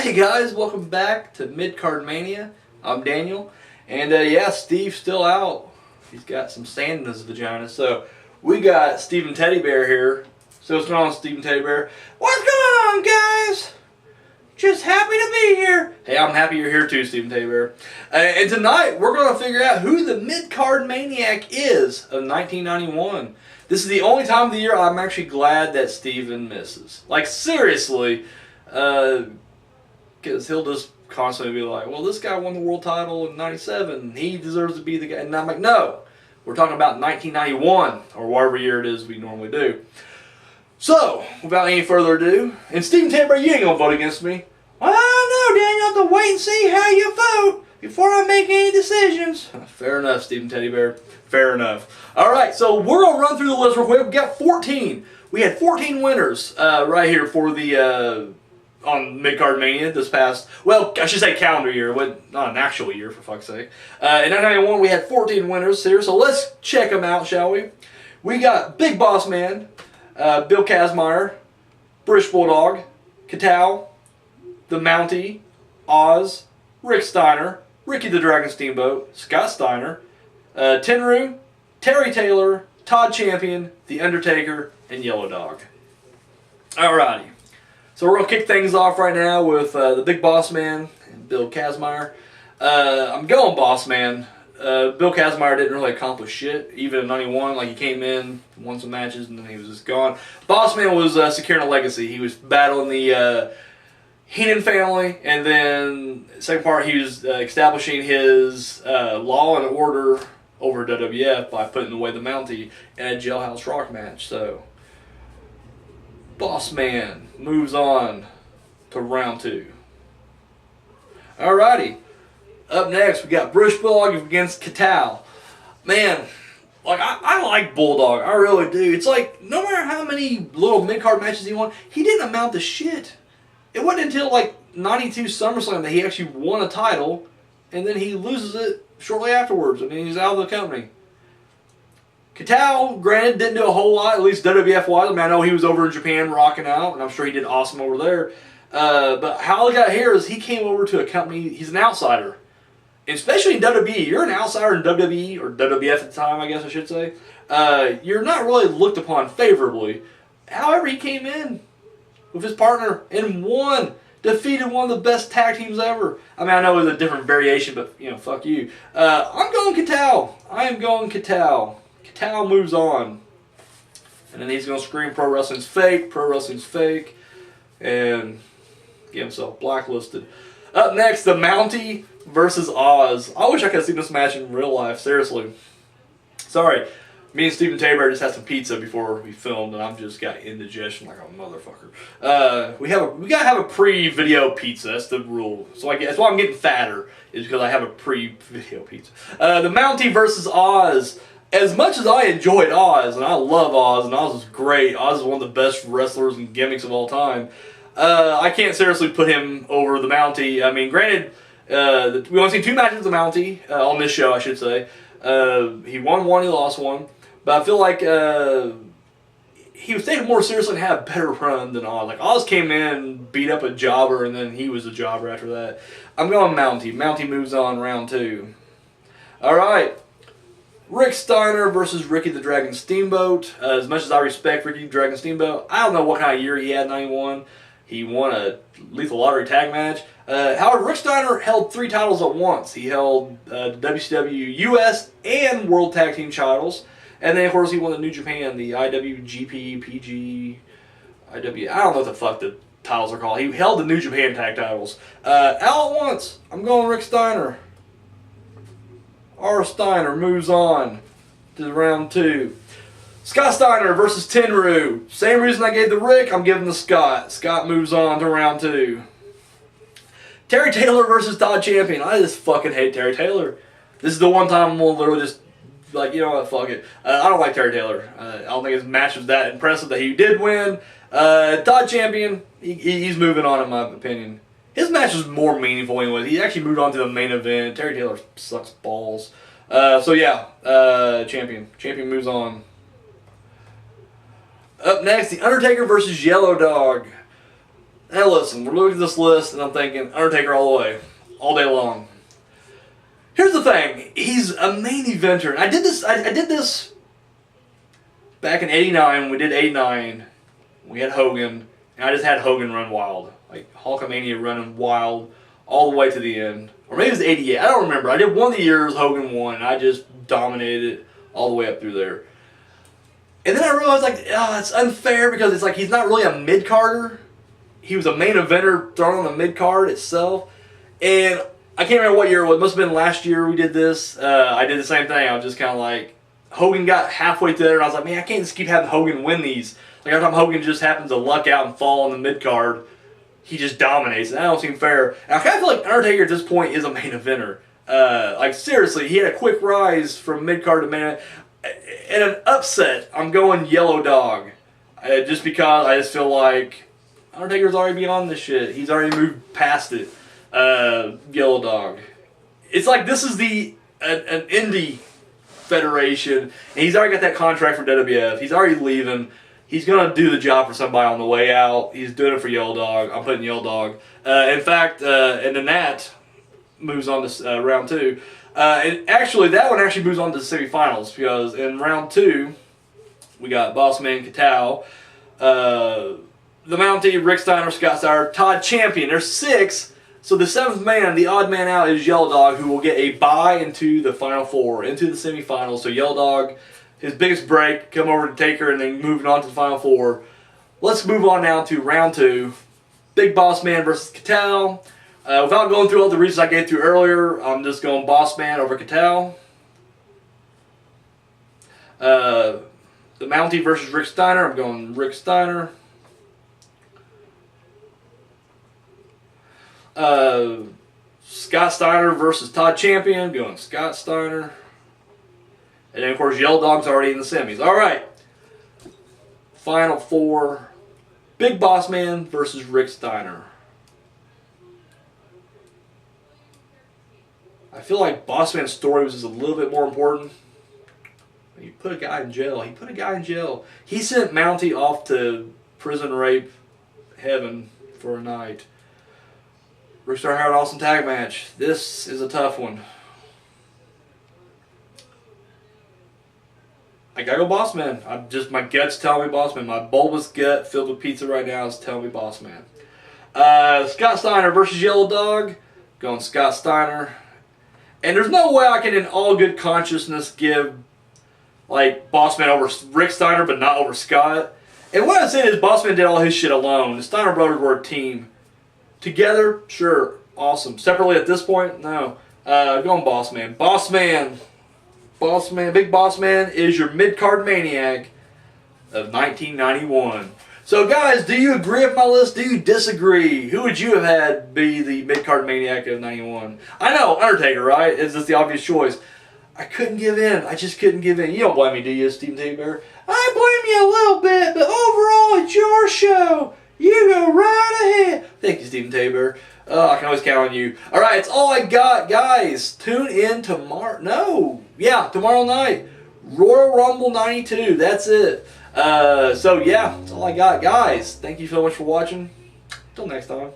Hey guys, welcome back to Mid-Card Mania. I'm Daniel, and yeah, Steve's still out. He's got some sand in his vagina, so we got Steven Teddy Bear here. So what's going on, Steven Teddy Bear? What's going on, guys? Just happy to be here. Hey, I'm happy you're here too, Steven Teddy Bear. And tonight, we're going to figure out who the Mid-Card Maniac is of 1991. This is the only time of the year I'm actually glad that Steven misses. Like, seriously, because he'll just constantly be like, well, this guy won the world title in 97. He deserves to be the guy. And I'm like, no. We're talking about 1991, or whatever year it is we normally do. So, without any further ado, and Steven Teddy Bear, you ain't going to vote against me. Well, I don't know, Daniel. I have to wait and see how you vote before I make any decisions. Fair enough, Steven Teddy Bear. Fair enough. All right, so we're going to run through the list real quick. We've got 14. We had 14 winners right here for the... on Mid-Card Mania this past, well, I should say calendar year, not an actual year, for fuck's sake. In 1991, we had 14 winners here, so let's check them out, shall we? We got Big Boss Man, Bill Kazmaier, British Bulldog, Katow, The Mountie, Oz, Rick Steiner, Ricky the Dragon Steamboat, Scott Steiner, Tenryu, Terry Taylor, Todd Champion, The Undertaker, and Yellow Dog. Alrighty. So we're going to kick things off right now with the Big Boss Man and Bill Kazmaier. I'm going Boss Man. Bill Kazmaier didn't really accomplish shit, even in 91. Like, he came in, won some matches, and then he was just gone. Boss Man was securing a legacy. He was battling the Heenan family, and then the second part, he was establishing his law and order over WWF by putting away the Mountie in a Jailhouse Rock match. So Boss Man moves on to round 2. Alrighty. Up next, we got British Bulldog against Katow. Man, like, I like Bulldog. I really do. It's like, no matter how many little mid-card matches he won, he didn't amount to shit. It wasn't until, like, 92 SummerSlam that he actually won a title, and then he loses it shortly afterwards. I mean, he's out of the company. Katow, granted, didn't do a whole lot, at least WWF-wise. I mean, I know he was over in Japan rocking out, and I'm sure he did awesome over there. But how he got here is he came over to a company, he's an outsider. And especially in WWE, you're an outsider in WWE, or WWF at the time, I guess I should say. You're not really looked upon favorably. However, he came in with his partner and won. Defeated one of the best tag teams ever. I mean, I know it was a different variation, but, you know, fuck you. I'm going Katow. I am going Katow. Katow moves on. And then he's going to scream, pro wrestling's fake, and get himself blacklisted. Up next, the Mountie versus Oz. I wish I could have seen this match in real life, seriously. Sorry, me and Steven Teddy Bear just had some pizza before we filmed, and I've just got indigestion like a motherfucker. We gotta have a pre-video pizza. That's the rule. So that's why I'm getting fatter, is because I have a pre-video pizza. The Mountie versus Oz. As much as I enjoyed Oz, and I love Oz, and Oz was great, Oz is one of the best wrestlers and gimmicks of all time, I can't seriously put him over the Mountie. I mean, granted, we only seen 2 matches of the Mountie, on this show, I should say. He won one, he lost one, but I feel like he was taken more seriously and had a better run than Oz. Like, Oz came in, beat up a jobber, and then he was a jobber after that. I'm going Mountie. Mountie moves on round 2. Alright. Rick Steiner versus Ricky the Dragon Steamboat. As much as I respect Ricky the Dragon Steamboat, I don't know what kind of year he had in 91. He won a Lethal Lottery tag match. However, Rick Steiner held 3 titles at once. He held the WCW US and World Tag Team titles. And then, of course, he won the New Japan, the IWGP, PG, IW. I don't know what the fuck the titles are called. He held the New Japan tag titles. All at once, I'm going Rick Steiner. R. Steiner moves on to round 2. Scott Steiner versus Tenryu. Same reason I gave the Rick, I'm giving the Scott. Scott moves on to round 2. Terry Taylor versus Todd Champion. I just fucking hate Terry Taylor. This is the one time I'm going to literally just, like, you know what, fuck it. I don't like Terry Taylor. I don't think his match was that impressive that he did win. Todd Champion, he's moving on in my opinion. His match was more meaningful anyway. He actually moved on to the main event. Terry Taylor sucks balls. So yeah, Champion. Champion moves on. Up next, The Undertaker versus Yellow Dog. Now listen, we're looking at this list and I'm thinking Undertaker all the way, all day long. Here's the thing, he's a main eventer. And I did this back in '89 when we did '89. We had Hogan, and I just had Hogan run wild. Like Hulkamania running wild all the way to the end. Or maybe it was '88, I don't remember. I did one of the years Hogan won, and I just dominated it all the way up through there. And then I realized, like, oh, it's unfair because it's like he's not really a mid-carder. He was a main eventer thrown on the mid-card itself. And I can't remember what year it was. It must have been last year we did this. I did the same thing. I was just kind of like, Hogan got halfway through there, and I was like, man, I can't just keep having Hogan win these. Like, every time Hogan just happens to luck out and fall on the mid-card, he just dominates. And that don't seem fair. And I kind of feel like Undertaker at this point is a main eventer. Like, seriously, he had a quick rise from mid-card to main. In an upset, I'm going Yellow Dog. Just because I just feel like Undertaker's already beyond this shit. He's already moved past it. Yellow Dog. It's like this is an indie federation, and he's already got that contract for WWF. He's already leaving. He's gonna do the job for somebody on the way out. He's doing it for Yellow Dog. I'm putting Yellow Dog. In fact, and then that moves on to round 2. And actually, that one actually moves on to the semifinals because in round 2, we got Bossman Catal, the Mountie, Rick Steiner, Scott Steiner, Todd Champion. There's 6. So the 7th man, the odd man out, is Yellow Dog, who will get a bye into the Final 4, into the semifinals. So Yellow Dog, his biggest break, come over to Taker, and then moving on to the Final 4. Let's move on now to round 2. Big Boss Man versus Catal. Without going through all the reasons I gave through earlier, I'm just going Boss Man over Catal. The Mountie versus Rick Steiner, I'm going Rick Steiner. Scott Steiner versus Todd Champion, going Scott Steiner. And then, of course, Yellow Dog's already in the semis. All right. Final 4. Big Boss Man versus Rick Steiner. I feel like Boss Man's story was just a little bit more important. He put a guy in jail. He sent Mountie off to prison rape heaven for a night. Rick Steiner had an awesome tag match. This is a tough one. I gotta go Boss Man. My gut's telling me Boss Man. My bulbous gut filled with pizza right now is telling me Boss Man. Scott Steiner versus Yellow Dog. Going Scott Steiner. And there's no way I can, in all good consciousness, give like Boss Man over Rick Steiner, but not over Scott. And what I'm saying is, Boss Man did all his shit alone. The Steiner brothers were a team. Together, sure, awesome. Separately at this point, no. Going Boss Man. Boss Man, Big Boss Man is your Mid-Card Maniac of 1991. So, guys, do you agree with my list? Do you disagree? Who would you have had be the Mid-Card Maniac of 91? I know, Undertaker, right? Is this the obvious choice? I couldn't give in. I just couldn't give in. You don't blame me, do you, Stephen T-Bear? I blame you a little bit, but overall, it's your show. You go right ahead. Thank you, Stephen Tabor. I can always count on you. All right, it's all I got, guys. Tune in tomorrow. Tomorrow night. Royal Rumble 92. That's it. So, yeah, that's all I got, guys. Thank you so much for watching. Until next time.